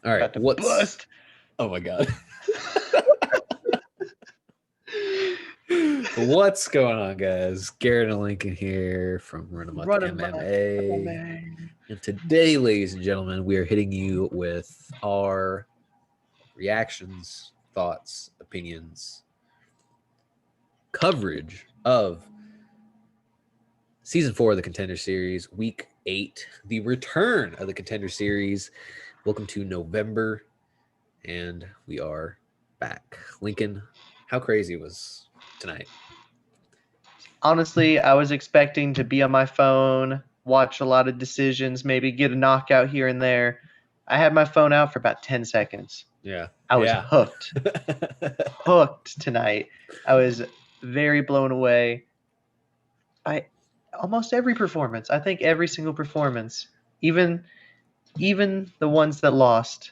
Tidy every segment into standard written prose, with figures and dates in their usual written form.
All right, About to bust. Oh my god. What's going on, guys? Garrett and Lincoln here from RUNAMUCK RUNAMUCK MMA. MMA. And today, ladies and gentlemen, we are hitting you with our reactions, thoughts, opinions, coverage of Season 4 of the Contender Series, Week 8, the return of the Contender Series. Welcome to November, and we are back. Lincoln, how crazy was tonight? Honestly, I was expecting to be on my phone, watch a lot of decisions, maybe get a knockout here and there. I had my phone out for about 10 seconds. Yeah. I was hooked. Hooked tonight. I was very blown away by almost every performance. I think every single performance, even the ones that lost,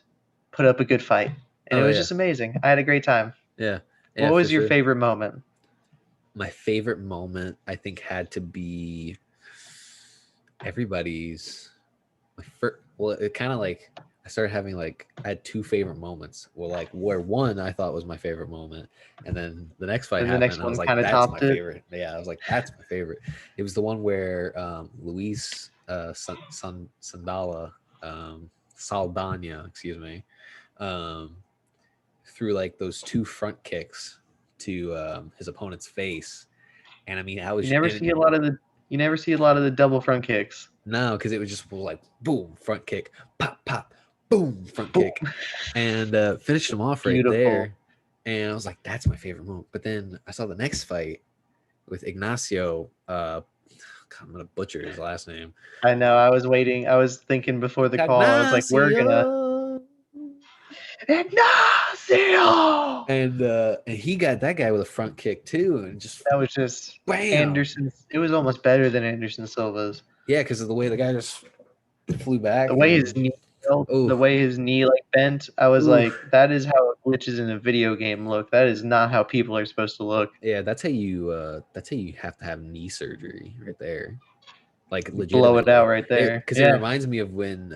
put up a good fight. And it was just amazing. I had a great time. Yeah. What was your favorite moment? My favorite moment, I think, had to be everybody's. Well, it kind of like I started having I had two favorite moments. Well, like where one I thought was my favorite moment, and then the next fight happened, and I was like, "That's my favorite." Yeah, I was like, "That's my favorite." It was the one where Luis Sandala, Saldana, excuse me, threw like those two front kicks to his opponent's face, and I mean, I was you never see a lot of the double front kicks. No, because it was just like boom, front kick, pop, pop, boom, front kick, and finished him off right there. And I was like, that's my favorite moment. But then I saw the next fight with Ignacio. God, I'm gonna butcher his last name. I know. I was waiting. I was thinking before the call. I was like, we're gonna Ignacio, and he got that guy with a front kick too, and just that was just bam. Anderson's. It was almost better than Anderson Silva's. Yeah, because of the way the guy just flew back. The way his knee felt, the way his knee like bent, I was like, that is how glitches in a video game look. That is not how people are supposed to look. Yeah, that's how you have to have knee surgery right there. Like legitimately blow it out right there. Because it reminds me of when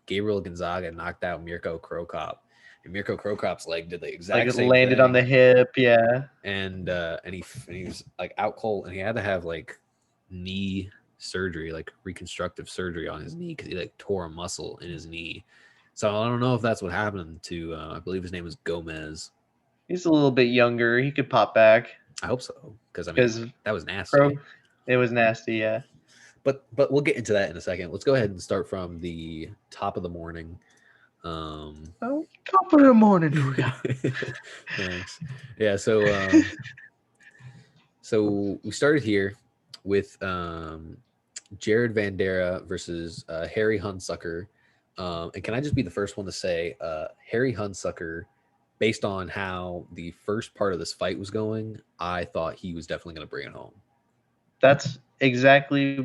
Gabriel Gonzaga knocked out Mirko Krokop. And Mirko Krokop's leg did the exact same landed thing. on the hip, yeah. And he was like out cold, and he had to have like knee surgery, like reconstructive surgery on his knee because he like tore a muscle in his knee. So I don't know if that's what happened to I believe his name was Gomez. He's a little bit younger. He could pop back. I hope so, because I mean that was nasty. It was nasty, yeah. But we'll get into that in a second. Let's go ahead and start from the top of the morning. Top of the morning. Thanks. Yeah, so so we started here with Jared Vandera versus Harry Hunsucker. And can I just be the first one to say Harry Hunsucker, based on how the first part of this fight was going, I thought he was definitely going to bring it home. That's exactly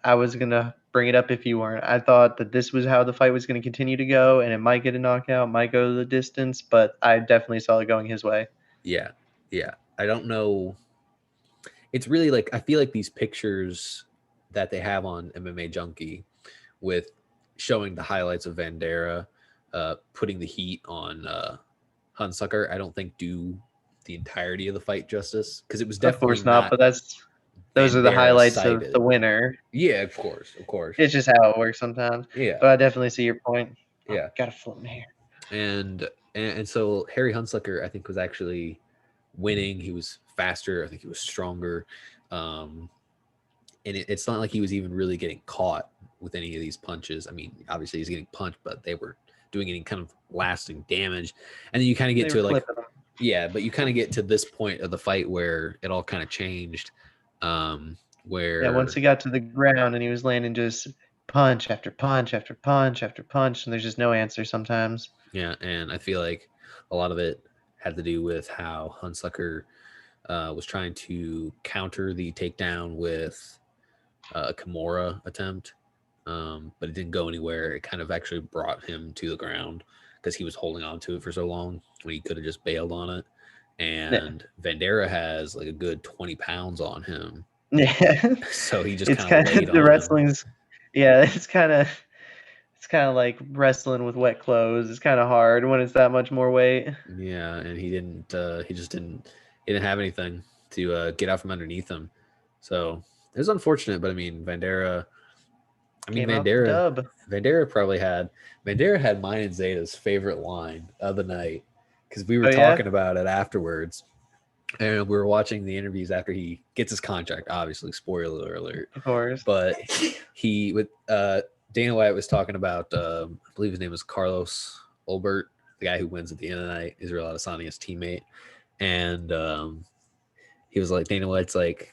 I was going to bring it up if you weren't. I thought that this was how the fight was going to continue to go, and it might get a knockout, might go the distance, but I definitely saw it going his way. Yeah. I don't know. It's really like, I feel like these pictures that they have on MMA Junkie with showing the highlights of Vandera putting the heat on Hunsucker, I don't think do the entirety of the fight justice, because it was definitely, of course not, but those are the highlights of the winner. Yeah, of course. It's just how it works sometimes. Yeah, but I definitely see your point. Yeah, got a floating hair. And so Harry Hunsucker, I think, was actually winning. He was faster. I think he was stronger. And it's not like he was even really getting caught with any of these punches. I mean, obviously he's getting punched, but they were doing any kind of lasting damage. And then you kind of get to like, but you kind of get to this point of the fight where it all kind of changed. Where once he got to the ground and he was landing just punch after punch after punch after punch, and there's just no answer sometimes. Yeah, and I feel like a lot of it had to do with how Hunsucker was trying to counter the takedown with a Kimura attempt, but it didn't go anywhere. It kind of actually brought him to the ground because he was holding on to it for so long when he could have just bailed on it. And Vandera has like a good 20 pounds on him. Yeah. So he just kind of laid on the wrestling's him. Yeah, it's kind of It's kind of like wrestling with wet clothes. It's kind of hard when it's that much more weight. Yeah, and he didn't. He didn't have anything to get out from underneath him. So it was unfortunate, but I mean, Vandera. I mean, Came out the dub. Vandera had mine and Zeta's favorite line of the night because we were Oh yeah, talking about it afterwards, and we were watching the interviews after he gets his contract. Obviously, spoiler alert. of course. But he with Dana White was talking about I believe his name was Carlos Olbert, the guy who wins at the end of the night, Israel Adesanya's teammate, and he was like, Dana White's like,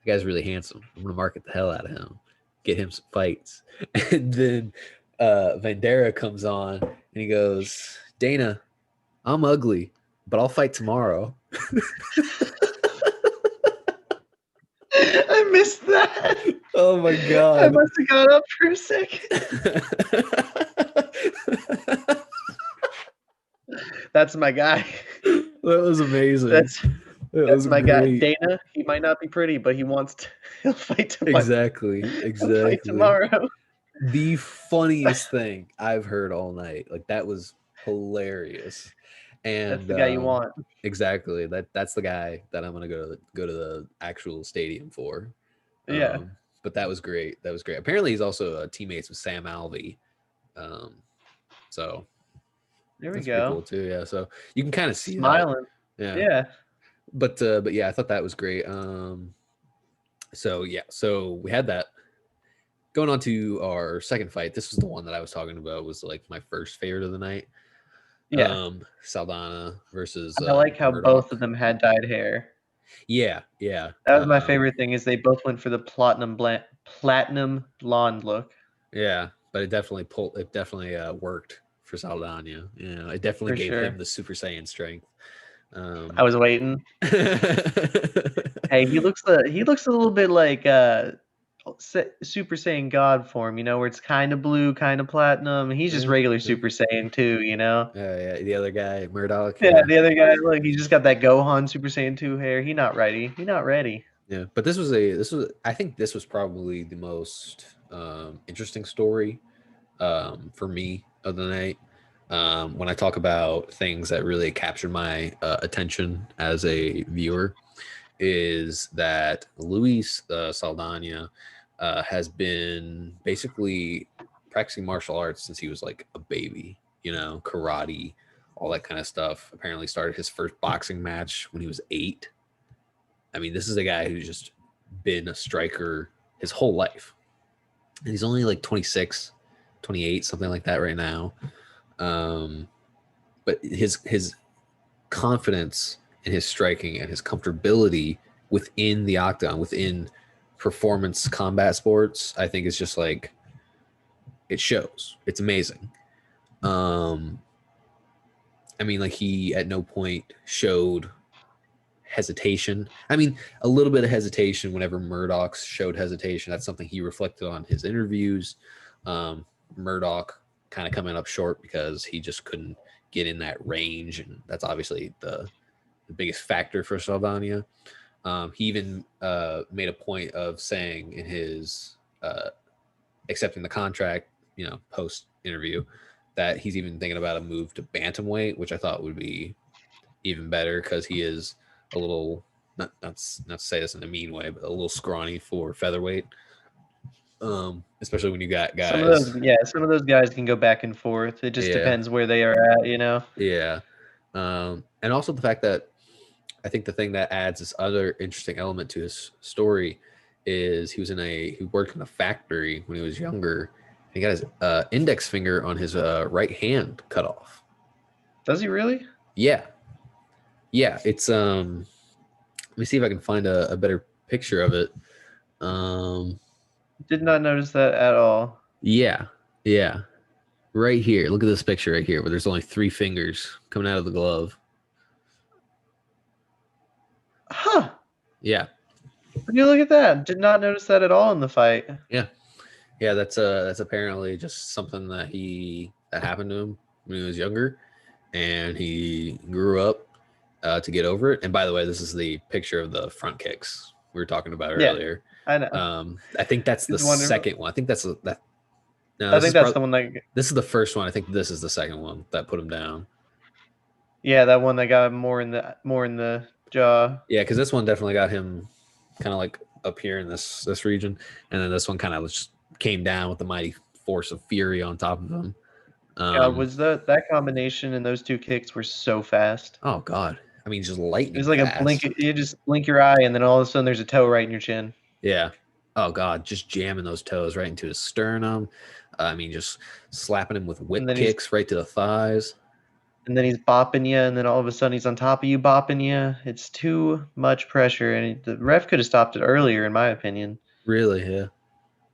the guy's really handsome. I'm gonna market the hell out of him, get him some fights. And then Vandera comes on and he goes, Dana, I'm ugly, but I'll fight tomorrow. I missed that. Oh my I god. must have got up for a second. That's my guy. That was amazing. That's my great. guy. Dana, he might not be pretty, but he'll fight tomorrow. Exactly. He'll fight tomorrow. The funniest thing I've heard all night. Like, that was hilarious. And that's the guy you want. Exactly. That's the guy that I'm gonna go to the actual stadium for. Yeah. But that was great. That was great. Apparently, he's also teammates with Sam Alvey. So there we that's go. pretty cool too. Yeah. So you can kind of see smiling. That. Yeah. But yeah, I thought that was great. So yeah, so we had that. Going on to our second fight, this was the one that I was talking about. Was like my first favorite of the night. Yeah. Saldana versus. I like how Murdoch. both of them had dyed hair. Yeah, yeah. That was my favorite thing. Is they both went for the platinum blonde look. Yeah, but it definitely worked for Saldana. You know, it definitely gave him the Super Saiyan strength. I was waiting. Hey, he looks a little bit like Super Saiyan God form, you know, where it's kind of blue, kind of platinum. He's just regular Super Saiyan 2, you know. Yeah, the other guy, Murdoch. Yeah, the other guy, look, he just got that Gohan Super Saiyan 2 hair. He not ready. Yeah, but I think this was probably the most interesting story for me of the night. When I talk about things that really captured my attention as a viewer, is that Luis Saldana has been basically practicing martial arts since he was like a baby, you know, karate, all that kind of stuff. Apparently started his first boxing match when he was 8. I mean, this is a guy who's just been a striker his whole life. And he's only like 26, 28, something like that right now. But his confidence in his striking and his comfortability within the octagon, within performance combat sports, I think is just like, it shows. It's amazing. I mean, like, he at no point showed hesitation. I mean, a little bit of hesitation whenever Murdoch showed hesitation. That's something he reflected on his interviews. Murdoch kind of coming up short because he just couldn't get in that range, and that's obviously the biggest factor for Saldana. He even made a point of saying in his accepting the contract, you know, post interview, that he's even thinking about a move to bantamweight, which I thought would be even better because he is a little, not to say this in a mean way, but a little scrawny for featherweight. Especially when you got guys. Some of those guys can go back and forth. It just depends where they are at, you know. Yeah. And also the fact that I think the thing that adds this other interesting element to his story is he worked in a factory when he was younger. He got his index finger on his right hand cut off. Does he really? Yeah. Yeah. It's let me see if I can find a better picture of it. Did not notice that at all. Yeah. Yeah. Right here. Look at this picture right here where there's only 3 fingers coming out of the glove. Huh. Yeah. Would you look at that? Did not notice that at all in the fight. Yeah. Yeah, that's apparently just something that happened to him when he was younger, and he grew up to get over it. And by the way, this is the picture of the front kicks we were talking about earlier. I know. I think that's the second one. I think that's No, I think that's the one that. this is the first one. I think this is the second one that put him down. Yeah, that one that got more in the jaw. Yeah, because this one definitely got him kind of like up here in this region, and then this one kind of just came down with the mighty force of fury on top of him. God, was that combination and those two kicks were so fast. Oh God, I mean, just It was lightning like a blink. fast. You just blink your eye, and then all of a sudden there's a toe right in your chin. Yeah. Oh God, just jamming those toes right into his sternum. I mean, just slapping him with And whip then he's kicks right to the thighs. bopping you, and then all of a sudden he's on top of you bopping you. It's too much pressure, and the ref could have stopped it earlier, in my opinion. Really? Yeah.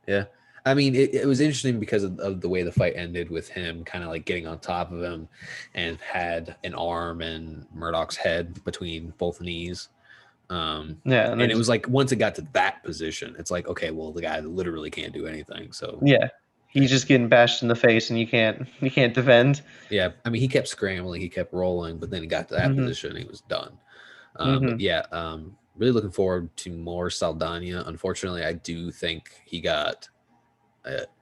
Yeah. I mean, it was interesting because of the way the fight ended with him kind of like getting on top of him and had an arm and Murdoch's head between both knees. Yeah, and then And it was like once it got to that position, it's like, okay, well, the guy literally can't do anything. So yeah, he's just getting bashed in the face, and you can't defend. yeah, I mean, he kept scrambling, he kept rolling, but then he got to that Mm-hmm. position, and he was done. But Mm-hmm. yeah, really looking forward to more Saldana. Unfortunately, I do think he got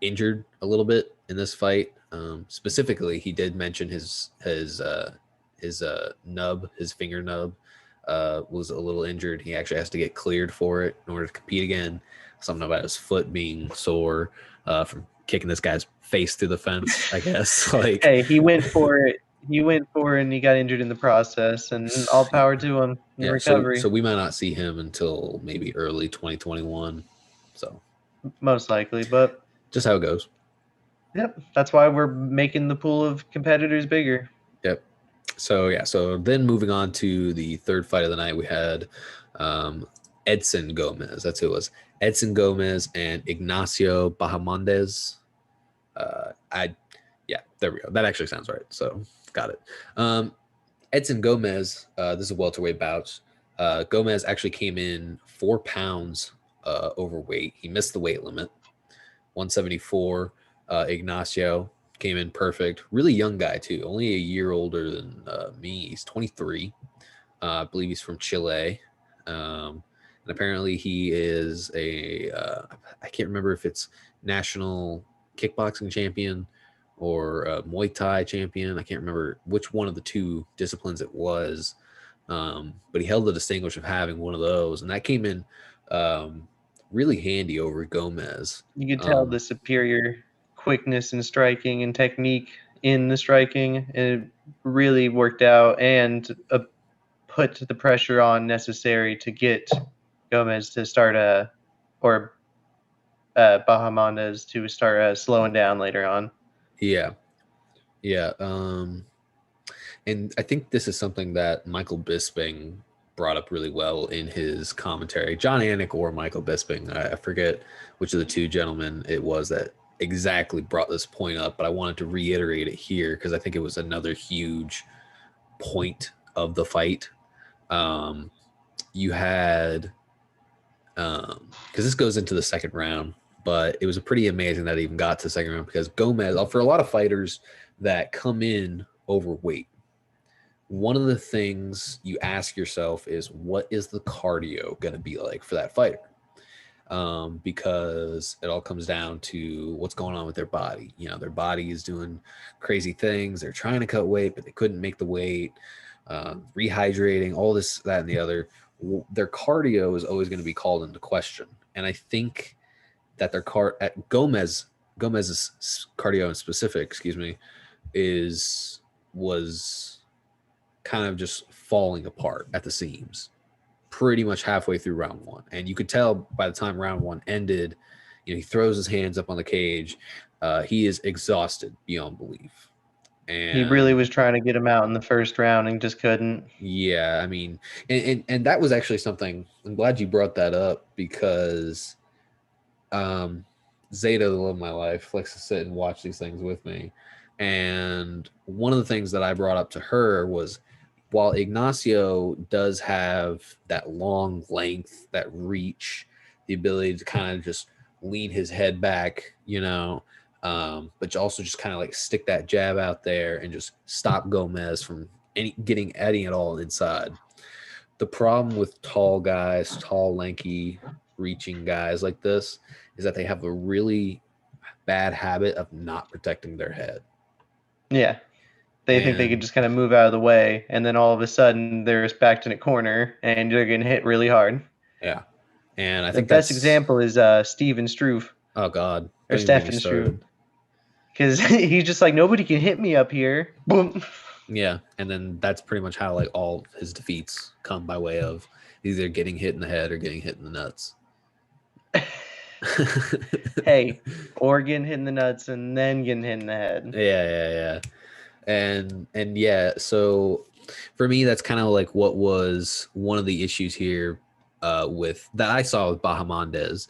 injured a little bit in this fight. Specifically, he did mention his nub, his finger nub, was a little injured. He actually has to get cleared for it in order to compete again. Something about his foot being sore from kicking this guy's face through the fence, I guess. Like, Hey, he went for it. He went for it, and he got injured in the process. And all power to him in yeah. So recovery. we might not see him until maybe early 2021. So Most likely, but just how it goes. yep, that's why we're making the pool of competitors bigger. Yep. So yeah. So then moving on to the third fight of the night, we had Edson Gomez. That's who it was. Edson Gomez and Ignacio Bahamondes. Yeah, there we go. That actually sounds right. So got it. Edson Gomez. This is a welterweight bout. Gomez actually came in 4 pounds overweight. He missed the weight limit. 174. Ignacio came in perfect. Really young guy too. Only a year older than me. He's 23. I believe he's from Chile. And apparently he is I can't remember if it's national kickboxing champion or Muay Thai champion. I can't remember which one of the two disciplines it was. But he held the distinction of having one of those, and that came in really handy over Gomez. You could tell the superior quickness and striking and technique in the striking, and it really worked out and put the pressure on necessary to get Gomez to start Bahamondes to start slowing down later on. Yeah. Yeah. And I think this is something that Michael Bisping brought up really well in his commentary. John Anik or Michael Bisping, I forget which of the two gentlemen it was that exactly brought this point up, but I wanted to reiterate it here because I think it was another huge point of the fight. You had, because this goes into the second round, but it was pretty amazing that it even got to the second round because Gomez, for a lot of fighters that come in overweight, one of the things you ask yourself is, what is the cardio going to be like for that fighter? Because it all comes down to what's going on with their body. You know, their body is doing crazy things. They're trying to cut weight, but they couldn't make the weight. Rehydrating, all this, that, and the other. Their cardio is always going to be called into question. And I think that their Gomez's cardio in specific, was kind of just falling apart at the seams pretty much halfway through round one. And you could tell by the time round one ended, he throws his hands up on the cage. He is exhausted beyond belief. And he really was trying to get him out in the first round and just couldn't. Yeah, I mean, and that was actually something. I'm glad you brought that up because Zeta, the love of my life, likes to sit and watch these things with me. And one of the things that I brought up to her was, while Ignacio does have that long length, that reach, the ability to kind of just lean his head back, but you also just kind of like stick that jab out there and just stop Gomez from getting any at all inside. The problem with tall guys, tall, lanky, reaching guys like this is that they have a really bad habit of not protecting their head. Yeah. They think they could And just kind of move out of the way, and then all of a sudden they're backed in a corner and they're getting hit really hard. yeah, and I The think best that's, example is Steven Struve oh God, or don't even get me Stefan Struve, started. because he's just like, nobody can hit me up here. Boom. Yeah, and then that's pretty much how like all his defeats come by way of either getting hit in the head or getting hit in the nuts. Hey, or getting hit in the nuts and then getting hit in the head. Yeah. And yeah, so for me, that's kind of like what was one of the issues here with that I saw with Bahamondez.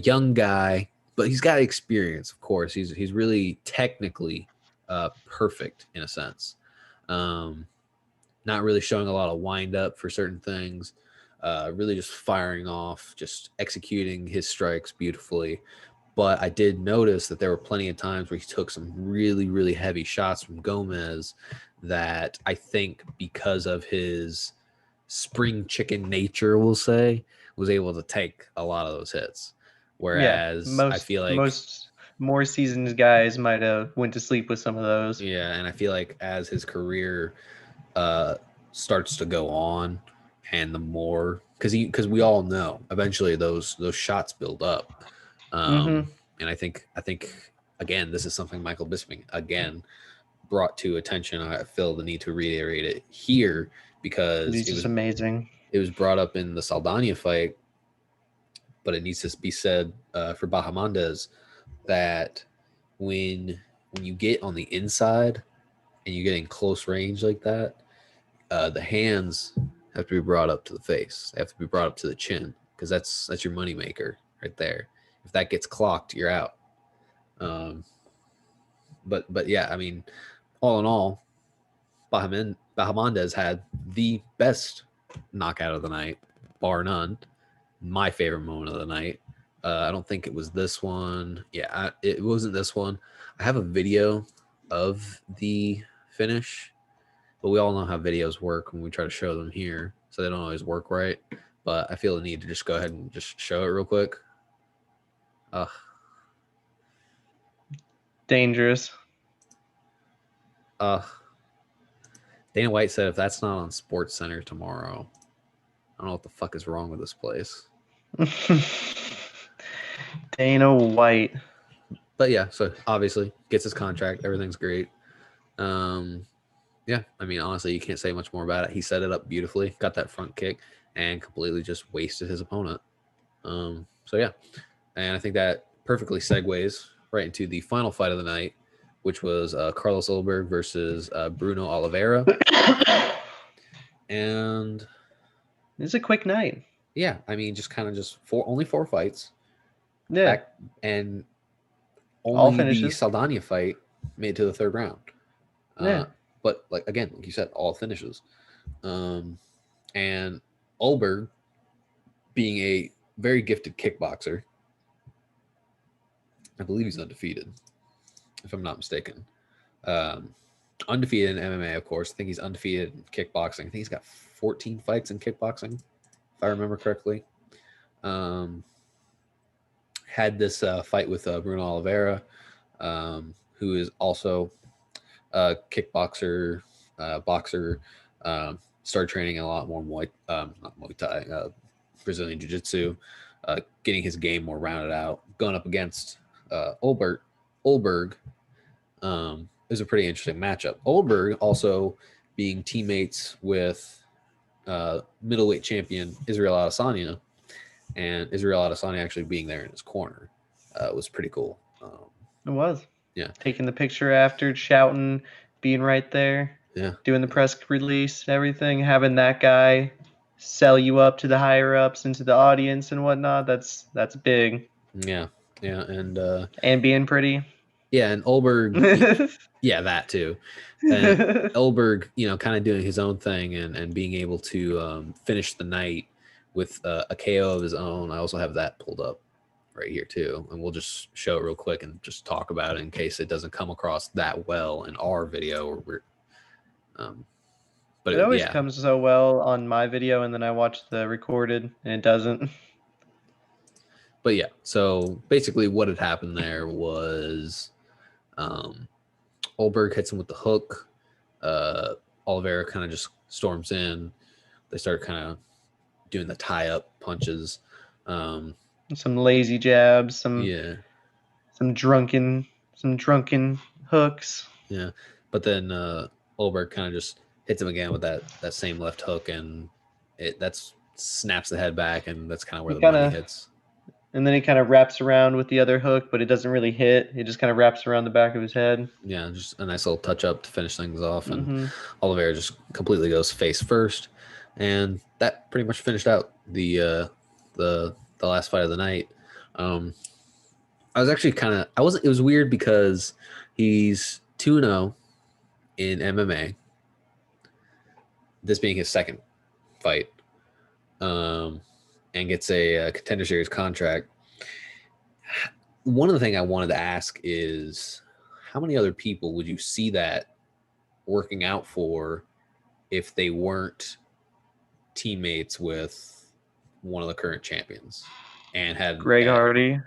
Young guy, but he's got experience, of course. He's really technically perfect in a sense. Um, Not really showing a lot of wind up for certain things. Really just firing off, just executing his strikes beautifully. But I did notice that there were plenty of times where he took some really, really heavy shots from Gomez that I think because of his spring chicken nature, we'll say, was able to take a lot of those hits. Yeah, Whereas I most feel like, most more seasoned guys might have went to sleep with some of those. yeah, and I feel like as his career uh, starts to go on, and the more because we all know eventually those shots build up, Mm-hmm. and I think again this is something Michael Bisping again brought to attention. I feel the need to reiterate it here because He's just amazing. it was brought up in the Saldana fight, but it needs to be said for Bahamondez that when you get on the inside and you get in close range like that, the hands have to be brought up to the face. They have to be brought up to the chin because that's your moneymaker right there. If that gets clocked, you're out. Um, but yeah, I mean, all in all, Bahamondez had the best knockout of the night, bar none. My favorite moment of the night. I don't think it was this one. Yeah, it wasn't this one. I have a video of the finish, but we all know how videos work when we try to show them here, so they don't always work right. But I feel the need to just go ahead and just show it real quick. Uh, Dangerous. uh, Dana White said if that's not on Sports Center tomorrow, I don't know what the fuck is wrong with this place. Dana White. But yeah, so obviously gets his contract, everything's great. Um, yeah, I mean honestly, you can't say much more about it. He set it up beautifully, got that front kick, and completely just wasted his opponent. So yeah, and I think that perfectly segues right into the final fight of the night, which was Carlos Ulberg versus Bruno Oliveira. And It's a quick night. yeah, I mean, just kind of just only four fights Yeah. back, and All only the finishes. Saldana fight made it to the third round. Yeah. But like again, like you said, all finishes. Um, and Ulberg, being a very gifted kickboxer, I believe he's undefeated, if I'm not mistaken. Um, Undefeated in MMA, of course. I think he's undefeated in kickboxing. I think he's got 14 fights in kickboxing, if I remember correctly. Um, had this fight with Bruno Oliveira, who is also a kickboxer, boxer. Started training a lot more not Muay Thai, Brazilian Jiu Jitsu, getting his game more rounded out. Going up against Ulberg, is a pretty interesting matchup. Ulberg also being teammates with middleweight champion Israel Adesanya, and Israel Adesanya actually being there in his corner was pretty cool. It was. Yeah, Taking the picture after, shouting, being right there, yeah, doing the press release, everything, having that guy sell you up to the higher ups into the audience and whatnot. That's big. yeah, yeah, and And being pretty. yeah, and Ulberg, yeah, that too, and Ulberg, kind of doing his own thing and being able to finish the night with a KO of his own. I also have that pulled up right here too, and we'll just show it real quick and just talk about it in case it doesn't come across that well in our video. Or but It always yeah, comes so well on my video, and then I watch the recorded, and it doesn't. but yeah, so basically what had happened there was um, Olberg hits him with the hook. Uh, Oliveira kind of just storms in. They start kind of doing the tie up punches. Um, Some lazy jabs, yeah, some drunken hooks. yeah. But then Olberg kind of just hits him again with that same left hook, and that's snaps the head back, and that's kind of where He the kind money of hits. And then he kind of wraps around with the other hook, but it doesn't really hit. It just kind of wraps around the back of his head. Yeah, just a nice little touch up to finish things off, and Mm-hmm. Oliveira just completely goes face first, and that pretty much finished out the last fight of the night. Um, I was actually kind of I wasn't. It was weird because he's 2-0 in MMA. This being his second fight, um, and gets a Contender Series contract. One of the things I wanted to ask is, how many other people would you see that working out for if they weren't teammates with one of the current champions and had Greg Hardy.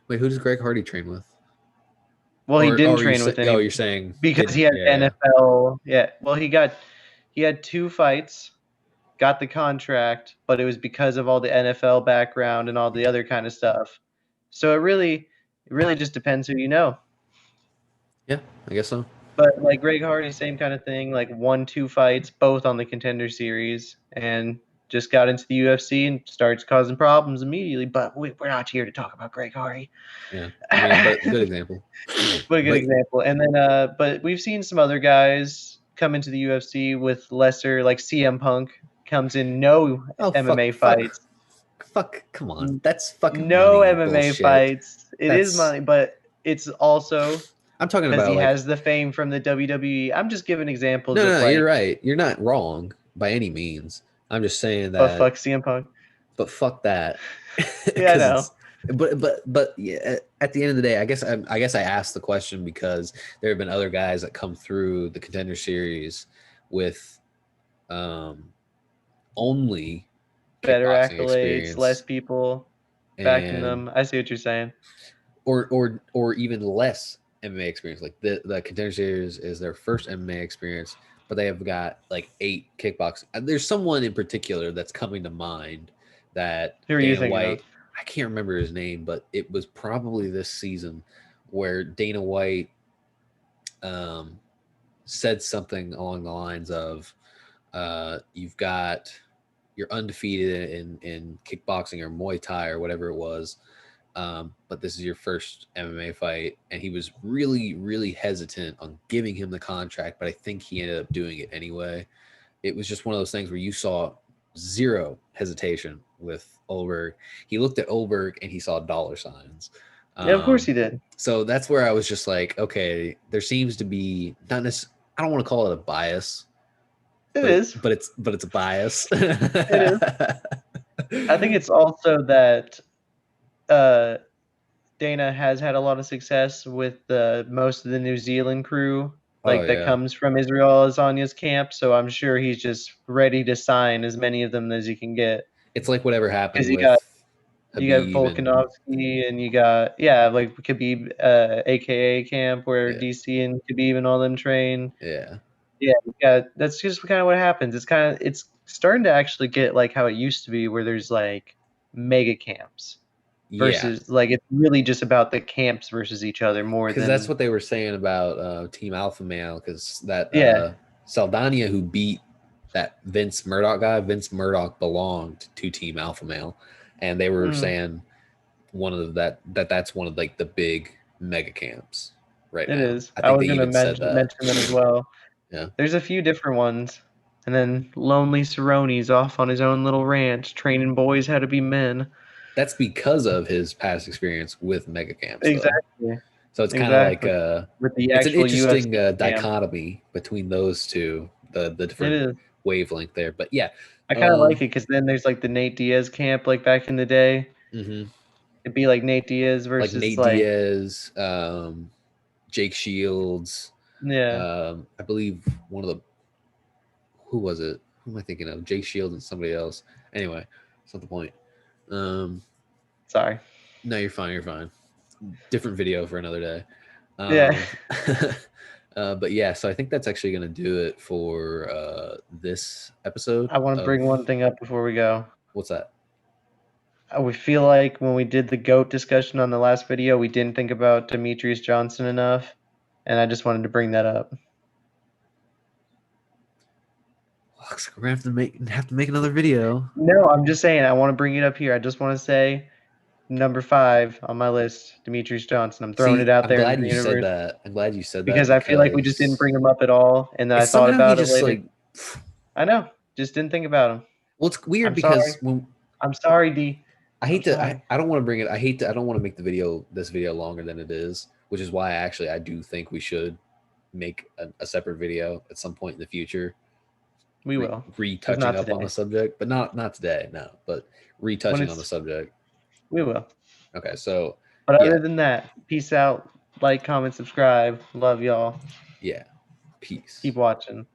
wait, who does Greg Hardy train with? Well, he didn't Or you train say, with oh, any you're saying because he didn't? had Yeah, yeah, NFL. Yeah. Well, he had 2 fights, got the contract, but it was because of all the NFL background and all the other kind of stuff. So it really just depends who you know. yeah. I guess so. But like Greg Hardy, same kind of thing. Like 1, 2 fights, both on the Contender Series, and just got into the UFC and starts causing problems immediately. But we're not here to talk about Greg Hardy. Yeah, I mean, but good example. What a good But example. And then, but we've seen some other guys come into the UFC with lesser, like CM Punk comes in no oh MMA fuck, fuck, fights, fuck! Come on, that's fucking no money MMA bullshit. fights. It is That's money, but it's also I'm talking because about he like has the fame from the WWE. I'm just giving examples no, no, of no. You're like, right. You're not wrong by any means. I'm just saying but that fuck CM Punk. but fuck that Yeah, I because know. it's but yeah, at the end of the day I guess I asked the question because there have been other guys that come through the Contender Series with um only Better kickboxing accolades, less experience people backing and them. I see what you're saying. or even less MMA experience. Like the Contender Series is their first MMA experience, but they have got like 8 kickboxing. There's someone in particular that's coming to mind that Who are you Dana thinking of? White. I can't remember his name, but it was probably this season where Dana White um, said something along the lines of, "You've got you're undefeated in kickboxing or Muay Thai or whatever it was." But this is your first MMA fight, and he was really, really hesitant on giving him the contract. But I think he ended up doing it anyway. It was just one of those things where you saw zero hesitation with Olberg. He looked at Olberg and he saw dollar signs. Yeah, of course Um, he did. so that's where I was just like, okay, there seems to be not necessarily. I don't want to call it a bias, It but is. it's a bias. It is. I think it's also that uh, Dana has had a lot of success with most of the New Zealand crew, Oh like that yeah, comes from Israel Adanya's camp. So I'm sure he's just ready to sign as many of them as he can get. it's like whatever happened Because with you got Habib and Volkanovski and you got like Khabib, AKA camp where yeah, DC and Khabib and all them train. yeah. Yeah, yeah, that's just kind of what happens. It's starting to actually get like how it used to be, where there's like mega camps Yeah, versus like it's really just about the camps versus each other more because that's than what they were saying about Team Alpha Male. Because that yeah. Saldana who beat that Vince Murdoch guy, Vince Murdoch belonged to Team Alpha Male, and they were Mm, saying one of that's one of like the big mega camps right it now. is. I I think was they gonna even said that. mention them as well. Yeah, There's a few different ones, and then Lonely Cerrone's off on his own little ranch training boys how to be men. that's because of his past experience with mega camps, though. Exactly, So it's kind of like exactly. With the it's an actual interesting UFC camp, dichotomy between those two, the it different is. wavelength there. But yeah, I kind of like um, it because then there's like the Nate Diaz camp, like back in the day. mhm. It'd be like Nate Diaz Like versus Nate like Diaz, Jake Shields. yeah. I believe one of the who was it? Who am I thinking of? Jake Shields and somebody else. Anyway, that's not the point. Sorry. No, you're fine. You're fine. Different video for another day. Yeah. But yeah, so I think that's actually going to do it for this episode I want to of bring one thing up before we go. what's that? We feel like when we did the GOAT discussion on the last video, we didn't think about Demetrius Johnson enough, and I just wanted to bring that up. Looks like we're gonna have to make another video. No, I'm just saying I want to bring it up here. I just want to say number 5 on my list, Demetrius Johnson. I'm throwing it See, out I'm there into glad the you said universe that. I'm glad you said that because I feel like we just didn't bring him up at all, and then I it's thought somehow he about it just later. like. I know, just didn't think about him. Well, it's weird I'm because sorry. when I'm sorry, D. I hate I'm to, sorry. I don't want to bring it. I don't want to make this video longer than it is, which is why I do think we should make a separate video at some point in the future. We will. Just Retouching not up on today. the subject, but not today, no. But retouching on the subject. We will. Okay, so But yeah, other than that, peace out. Like, comment, subscribe. Love y'all. yeah. Peace. Keep watching.